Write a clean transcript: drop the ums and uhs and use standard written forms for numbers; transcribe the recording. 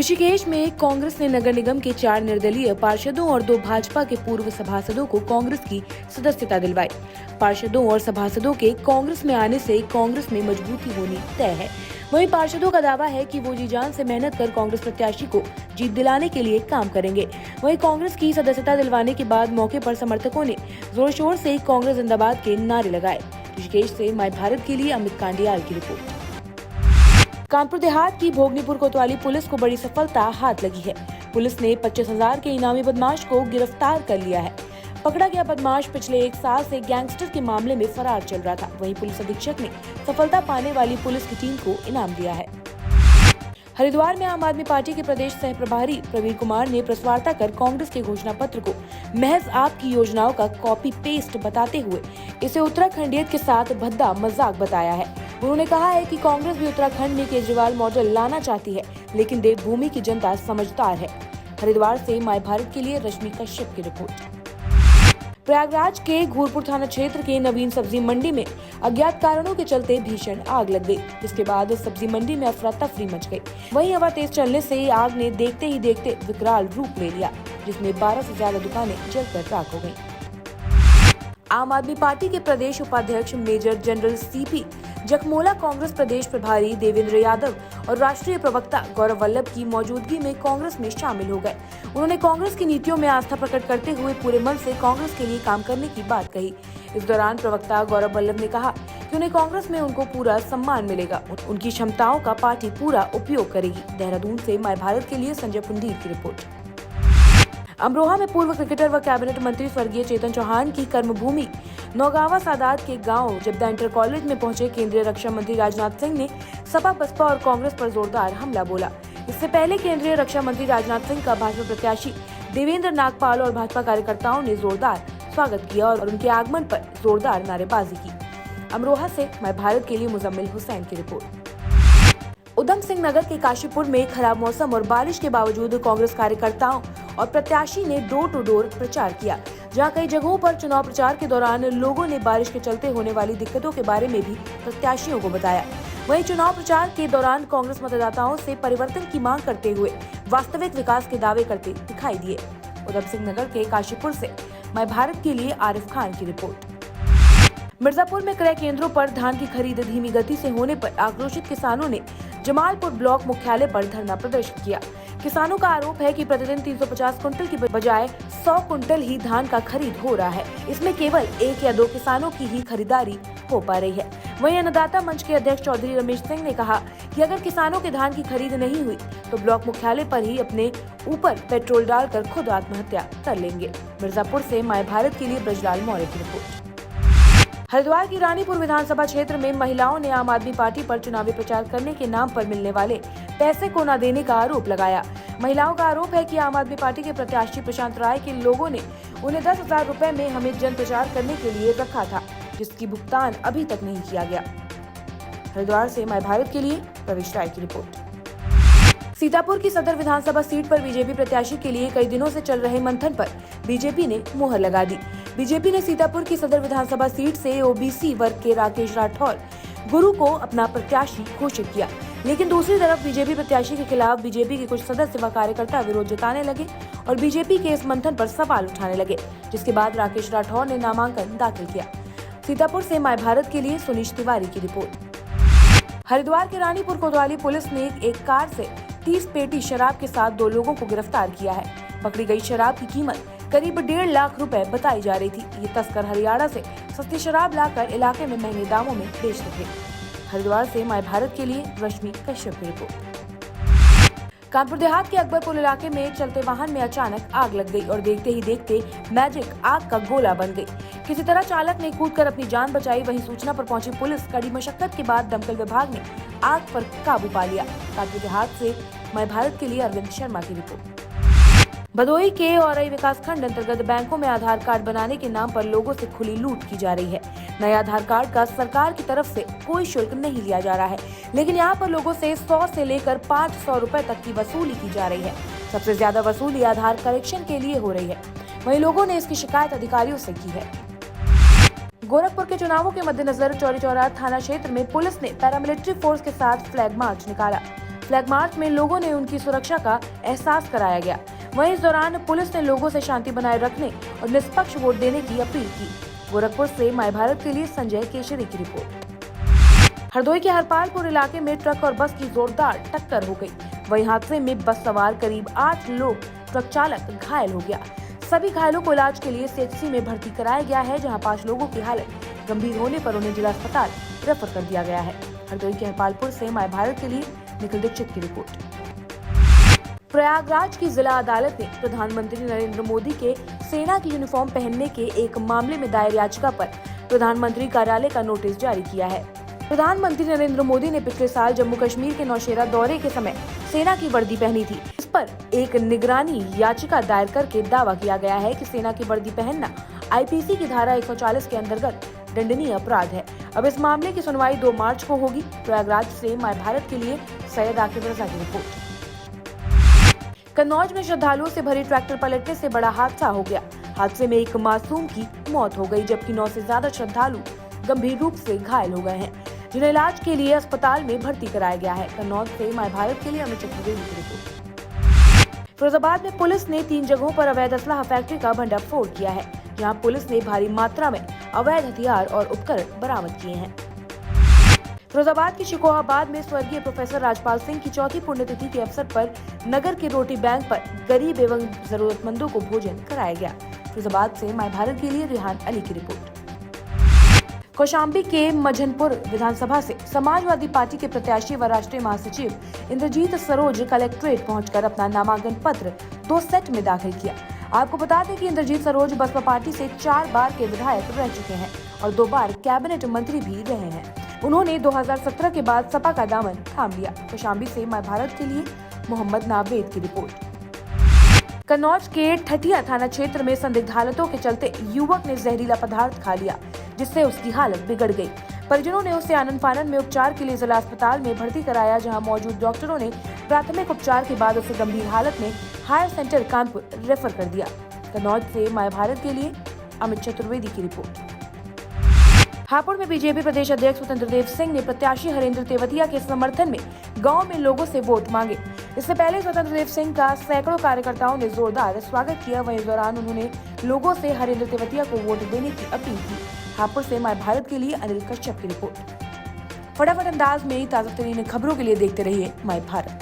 ऋषिकेश में कांग्रेस ने नगर निगम के 4 निर्दलीय पार्षदों और 2 भाजपा के पूर्व सभासदों को कांग्रेस की सदस्यता दिलवाई। पार्षदों और सभासदों के कांग्रेस में आने से कांग्रेस में मजबूती होनी तय है। वहीं पार्षदों का दावा है कि वो जी जान से मेहनत कर कांग्रेस प्रत्याशी को जीत दिलाने के लिए काम करेंगे। वहीं कांग्रेस की सदस्यता दिलवाने के बाद मौके पर समर्थकों ने जोर शोर से कांग्रेस जिंदाबाद के नारे लगाए। ऋषिकेश से माय भारत के लिए अमित कांडियाल की रिपोर्ट। कानपुर देहात की भोगनीपुर कोतवाली पुलिस को बड़ी सफलता हाथ लगी है। पुलिस ने 25,000 के इनामी बदमाश को गिरफ्तार कर लिया है। पकड़ा गया बदमाश पिछले 1 साल से गैंगस्टर के मामले में फरार चल रहा था। वहीं पुलिस अधीक्षक ने सफलता पाने वाली पुलिस की टीम को इनाम दिया है। हरिद्वार में आम आदमी पार्टी के प्रदेश सह प्रभारी प्रवीण कुमार ने प्रेस वार्ता कर कांग्रेस के घोषणा पत्र को महज आपकी योजनाओं का कॉपी पेस्ट बताते हुए इसे उत्तराखंडियत के साथ भद्दा मजाक बताया है। उन्होंने कहा है कि कांग्रेस भी उत्तराखंड में केजरीवाल मॉडल लाना चाहती है, लेकिन देवभूमि की जनता समझदार है। हरिद्वार से माय भारत के लिए रश्मि कश्यप की रिपोर्ट। प्रयागराज के घूरपुर थाना क्षेत्र के नवीन सब्जी मंडी में अज्ञात कारणों के चलते भीषण आग लग गई, जिसके बाद सब्जी मंडी में अफरा तफरी मच गई। वहीं हवा तेज चलने से आग ने देखते ही देखते विकराल रूप ले लिया, जिसमें 12 से ज्यादा दुकानें जलकर राख हो गयी। आम आदमी पार्टी के प्रदेश उपाध्यक्ष major general CP Jakhmola, Congress प्रदेश प्रभारी देवेंद्र यादव और राष्ट्रीय प्रवक्ता गौरव वल्लभ की मौजूदगी में कांग्रेस में शामिल हो गए। उन्होंने कांग्रेस की नीतियों में आस्था प्रकट करते हुए पूरे मन से कांग्रेस के लिए काम करने की बात कही। इस दौरान प्रवक्ता गौरव वल्लभ ने कहा कि उन्हें कांग्रेस में उनको पूरा सम्मान मिलेगा, उनकी क्षमताओं का पार्टी पूरा उपयोग करेगी। देहरादून से माय भारत के लिए संजय पुंडीर की रिपोर्ट। अमरोहा में पूर्व क्रिकेटर व कैबिनेट मंत्री स्वर्गीय चेतन चौहान की कर्मभूमि नौगावा सादात के गांव जबदा इंटर कॉलेज में पहुंचे केंद्रीय रक्षा मंत्री राजनाथ सिंह ने सपा, बसपा और कांग्रेस पर जोरदार हमला बोला। इससे पहले केंद्रीय रक्षा मंत्री राजनाथ सिंह का भाजपा प्रत्याशी देवेंद्र नागपाल और भाजपा कार्यकर्ताओं ने जोरदार स्वागत किया और उनके आगमन पर जोरदार नारेबाजी की। अमरोहा से माय भारत के लिए मुजम्मिल हुसैन की रिपोर्ट। उधम सिंह नगर के काशीपुर में खराब मौसम और बारिश के बावजूद कांग्रेस कार्यकर्ताओं और प्रत्याशी ने डोर टू डोर प्रचार किया, जहां कई जगहों पर चुनाव प्रचार के दौरान लोगों ने बारिश के चलते होने वाली दिक्कतों के बारे में भी प्रत्याशियों को बताया। वहीं चुनाव प्रचार के दौरान कांग्रेस मतदाताओं से परिवर्तन की मांग करते हुए वास्तविक विकास के दावे करते दिखाई दिए। उधम सिंह नगर के काशीपुर से माय भारत के लिए आरिफ खान की रिपोर्ट। मिर्जापुर में क्रय केंद्रों पर धान की खरीद धीमी गति से होने पर आक्रोशित किसानों ने जमालपुर ब्लॉक मुख्यालय पर धरना प्रदर्शन किया। किसानों का आरोप है कि प्रतिदिन 350 कुंटल की बजाय 100 कुंटल ही धान का खरीद हो रहा है। इसमें केवल 1 या 2 किसानों की ही खरीदारी हो पा रही है। वहीं अन्नदाता मंच के अध्यक्ष चौधरी रमेश सिंह ने कहा कि अगर किसानों के धान की खरीद नहीं हुई तो ब्लॉक मुख्यालय पर ही अपने ऊपर पेट्रोल डालकर खुद आत्महत्या कर लेंगे। मिर्जापुर से माय भारत के लिए ब्रजलाल मौर्य की रिपोर्ट। हरिद्वार की रानीपुर विधानसभा क्षेत्र में महिलाओं ने आम आदमी पार्टी पर चुनावी प्रचार करने के नाम पर मिलने वाले पैसे को न देने का आरोप लगाया। महिलाओं का आरोप है कि आम आदमी पार्टी के प्रत्याशी प्रशांत राय के लोगों ने उन्हें 10,000 रुपए में हमें जन प्रचार करने के लिए रखा था, जिसकी भुगतान अभी तक नहीं किया गया। हरिद्वार से माय भारत के लिए प्रवेश राय की रिपोर्ट। सीतापुर की सदर विधानसभा सीट पर बीजेपी प्रत्याशी के लिए कई दिनों से चल रहे मंथन पर बीजेपी ने मुहर लगा दी। बीजेपी ने सीतापुर की सदर विधानसभा सीट से ओबीसी वर्ग के राकेश राठौर गुरु को अपना प्रत्याशी घोषित किया, लेकिन दूसरी तरफ बीजेपी प्रत्याशी के खिलाफ बीजेपी के कुछ सदस्य व कार्यकर्ता विरोध जताने लगे और बीजेपी के इस मंथन पर सवाल उठाने लगे, जिसके बाद राकेश राठौर ने नामांकन दाखिल किया। सीतापुर से माय भारत के लिए सुनीश तिवारी की रिपोर्ट। हरिद्वार के रानीपुर कोतवाली पुलिस ने एक कार से 30 पेटी शराब के साथ 2 लोगों को गिरफ्तार किया है। पकड़ी गई शराब की कीमत करीब 1.5 लाख रुपए बताई जा रही थी। ये तस्कर हरियाणा से सस्ती शराब लाकर इलाके में महंगे दामों में बेचते थे। हरिद्वार से माय भारत के लिए रश्मि कश्यप की रिपोर्ट। कानपुर देहात के अकबरपुर इलाके में चलते वाहन में अचानक आग लग गई और देखते ही देखते मैजिक आग का गोला बन गई। किसी तरह चालक ने कूदकर अपनी जान बचाई। वहीं सूचना पर पहुंची पुलिस कड़ी मशक्कत के बाद दमकल विभाग ने आग पर काबू पा लिया। कानपुर देहात से माय भारत के लिए अरविंद शर्मा की रिपोर्ट। भदोही के औरई विकासखंड अंतर्गत बैंकों में आधार कार्ड बनाने के नाम पर लोगों से खुली लूट की जा रही है। नए आधार कार्ड का सरकार की तरफ से कोई शुल्क नहीं लिया जा रहा है, लेकिन यहाँ पर लोगों से 100 से लेकर 500 रुपए तक की वसूली की जा रही है। सबसे ज्यादा वसूली आधार करेक्शन के लिए हो रही है। वहीं लोगों ने इसकी शिकायत अधिकारियों से की है। गोरखपुर के चुनावों के मद्देनजर चौरी चौरा थाना क्षेत्र में पुलिस ने पैरामिलिट्री फोर्स के साथ फ्लैग मार्च निकाला। फ्लैग मार्च में लोगों ने उनकी सुरक्षा का एहसास कराया गया। वहीं इस दौरान पुलिस ने लोगों से शांति बनाए रखने और निष्पक्ष वोट देने की अपील की। गोरखपुर से माय भारत के लिए संजय केशरी की रिपोर्ट। हरदोई के हरपालपुर इलाके में ट्रक और बस की जोरदार टक्कर हो गई। वहीं हादसे में बस सवार करीब 8 लोग, ट्रक चालक घायल हो गया। सभी घायलों को इलाज के लिए सीएचसी में भर्ती कराया गया है, जहां 5 लोगों की हालत गंभीर होने पर उन्हें जिला अस्पताल रेफर कर दिया गया है। हरदोई के हरपालपुर से माय भारत के लिए निखिल दीक्षित की रिपोर्ट। प्रयागराज की जिला अदालत ने प्रधानमंत्री नरेंद्र मोदी के सेना की यूनिफॉर्म पहनने के एक मामले में दायर याचिका पर प्रधानमंत्री कार्यालय का नोटिस जारी किया है। प्रधानमंत्री नरेंद्र मोदी ने पिछले साल जम्मू कश्मीर के नौशेरा दौरे के समय सेना की वर्दी पहनी थी। इस पर एक निगरानी याचिका दायर करके दावा किया गया है कि सेना की वर्दी पहनना आईपीसी की धारा 140 के अंतर्गत दंडनीय अपराध है। अब इस मामले की सुनवाई 2 मार्च को होगी। प्रयागराज से माय भारत के लिए सैयद आकिब रजा की रिपोर्ट। कन्नौज में श्रद्धालुओं से भरी ट्रैक्टर पलटने से बड़ा हादसा हो गया। हादसे में एक मासूम की मौत हो गई, जबकि 9 से ज्यादा श्रद्धालु गंभीर रूप से घायल हो गए हैं, जिन्हें इलाज के लिए अस्पताल में भर्ती कराया गया है। कन्नौज से माय भारत के लिए अमित चतुर्वेदी की रिपोर्ट। फिरोजाबाद में पुलिस ने 3 जगहों पर अवैध असलाह फैक्ट्री का भंडाफोड़ किया है, जहां पुलिस ने भारी मात्रा में अवैध हथियार और उपकरण बरामद किए हैं। फिरोजाबाद के शिकोहाबाद में स्वर्गीय प्रोफेसर राजपाल सिंह की 4थी पुण्यतिथि के अवसर पर नगर के रोटी बैंक पर गरीब एवं जरूरतमंदों को भोजन कराया गया। फिरोजाबाद से माय भारत के लिए रिहान अली की रिपोर्ट। कौशाम्बी के मझनपुर विधानसभा से समाजवादी पार्टी के प्रत्याशी व राष्ट्रीय महासचिव इंद्रजीत सरोज कलेक्ट्रेट पहुंचकर अपना नामांकन पत्र 2 सेट में दाखिल किया। आपको बता दें कि इंद्रजीत सरोज बसपा पार्टी से 4 बार के विधायक रह चुके हैं और 2 बार कैबिनेट मंत्री भी रहे हैं। उन्होंने 2017 के बाद सपा का दामन थाम लिया। कौशाम्बी से माय भारत के लिए मोहम्मद नावेद की रिपोर्ट। कन्नौज के ठठिया थाना क्षेत्र में संदिग्ध हालतों के चलते युवक ने जहरीला पदार्थ खा लिया, जिससे उसकी हालत बिगड़ गई। परिजनों ने उसे आनन फानन में उपचार के लिए जिला अस्पताल में भर्ती कराया, जहां मौजूद डॉक्टरों ने प्राथमिक उपचार के बाद उसे गंभीर हालत में हायर सेंटर कानपुर रेफर कर दिया। कन्नौज से माय भारत के लिए अमित चतुर्वेदी की रिपोर्ट। हापुड़ में बीजेपी प्रदेश अध्यक्ष स्वतंत्र देव सिंह ने प्रत्याशी हरेंद्र तेवतिया के समर्थन में गांव में लोगों से वोट मांगे। इससे पहले स्वतंत्र देव सिंह का सैकड़ों कार्यकर्ताओं ने जोरदार स्वागत किया। वहीं इस दौरान उन्होंने लोगों से हरेंद्र तेवतिया को वोट देने की अपील की। हापुड़ से माय भारत के लिए अनिल कश्यप की रिपोर्ट। फटाफट अंदाज में ताजा तरीन खबरों के लिए देखते रहिए माय भारत।